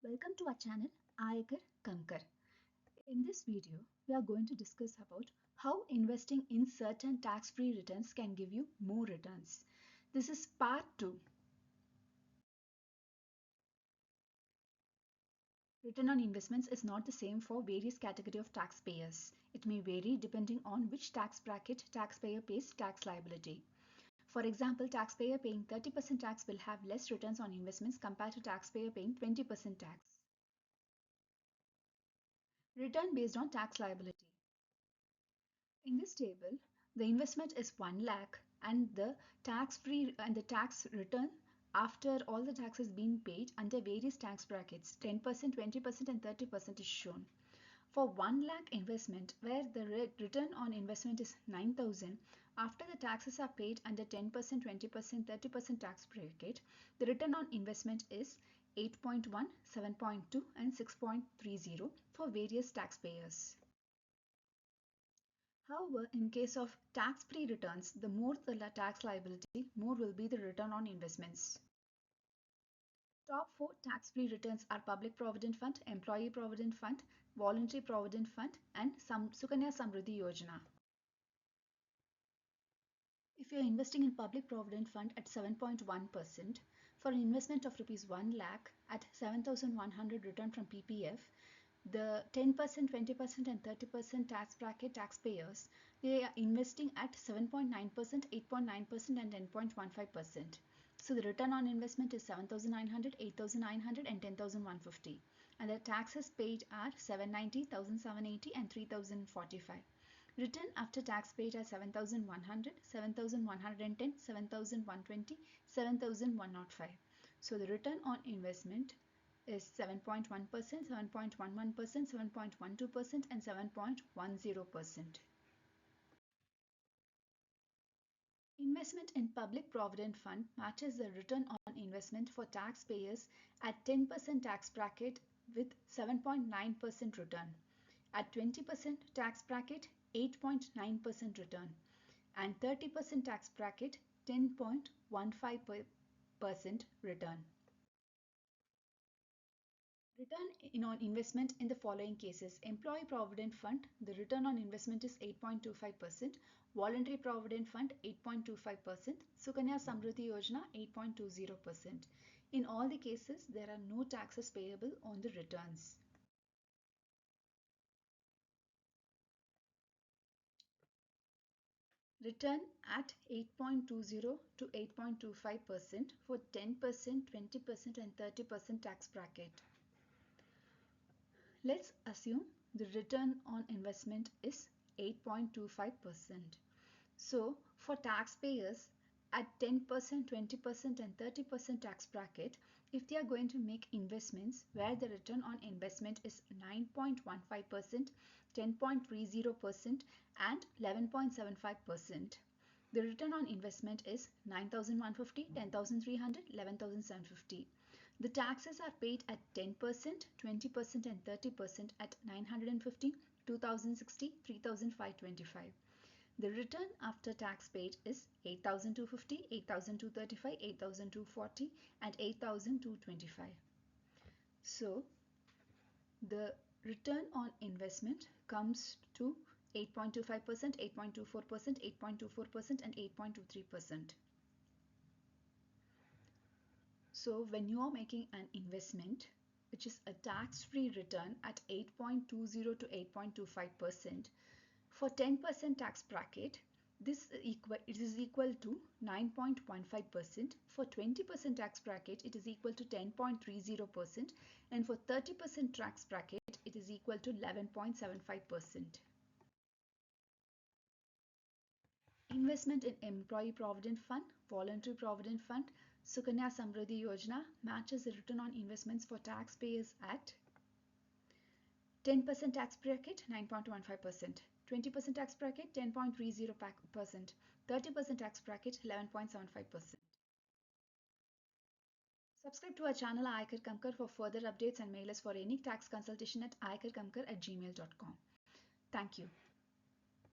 Welcome to our channel Ayakar Kamkar. In this video, we are going to discuss about how investing in certain tax-free returns can give you more returns. This is part 2. Return on investments is not the same for various category of taxpayers. It may vary depending on which tax bracket taxpayer pays tax liability. For example, taxpayer paying 30% tax will have less returns on investments compared to taxpayer paying 20% tax. Return based on tax liability. In this table, the investment is 1 lakh and the tax return after all the taxes being paid under various tax brackets 10%, 20% and 30% is shown. For 1 lakh investment where the return on investment is 9,000, after the taxes are paid under 10%, 20%, 30% tax bracket, the return on investment is 8.1, 7.2 and 6.30 for various taxpayers. However, in case of tax-free returns, the more the tax liability, more will be the return on investments. Top 4 tax-free returns are Public Provident Fund, Employee Provident Fund, Voluntary Provident Fund and Sukanya Samruddhi Yojana. If you are investing in Public Provident Fund at 7.1%, for an investment of Rs 1 lakh at 7,100 return from PPF, the 10%, 20% and 30% tax bracket taxpayers, they are investing at 7.9%, 8.9% and 10.15%. So the return on investment is 7,900, 8,900 and 10,150. And the taxes paid are 790, 1,780 and 3,045. Return after tax paid are 7,100, 7,110, 7,120, 7,105. So the return on investment is 7.1%, 7.11%, 7.12% and 7.10%. Investment in Public Provident Fund matches the return on investment for taxpayers at 10% tax bracket with 7.9% return. At 20% tax bracket, 8.9% return. And 30% tax bracket, 10.15% return. Return on investment in the following cases. Employee Provident Fund, the return on investment is 8.25%. Voluntary Provident Fund, 8.25%. Sukanya Samruddhi Yojana, 8.20%. In all the cases, there are no taxes payable on the returns. Return at 8.20 to 8.25% for 10%, 20% and 30% tax bracket. Let's assume the return on investment is 8.25%. So for taxpayers at 10%, 20% and 30% tax bracket, if they are going to make investments where the return on investment is 9.15%, 10.30% and 11.75%, the return on investment is 9,150, 10,300, 11,750. The taxes are paid at 10%, 20% and 30% at 950, 2,060, 3,525. The return after tax paid is 8,250, 8,235, 8,240 and 8,225. So the return on investment comes to 8.25%, 8.24%, 8.24% and 8.23%. So when you are making an investment which is a tax-free return at 8.20 to 8.25%, for 10% tax bracket, it is equal to 9.15%. For 20% tax bracket, it is equal to 10.30%. And for 30% tax bracket, it is equal to 11.75%. Investment in Employee Provident Fund, Voluntary Provident Fund, Sukanya Samruddhi Yojana matches the return on investments for taxpayers at 10% tax bracket, 9.15%. 20% tax bracket, 10.30%. 30% tax bracket, 11.75%. Subscribe to our channel Ayakar Kamkar for further updates and mail us for any tax consultation at ayakarkamkar@gmail.com. Thank you.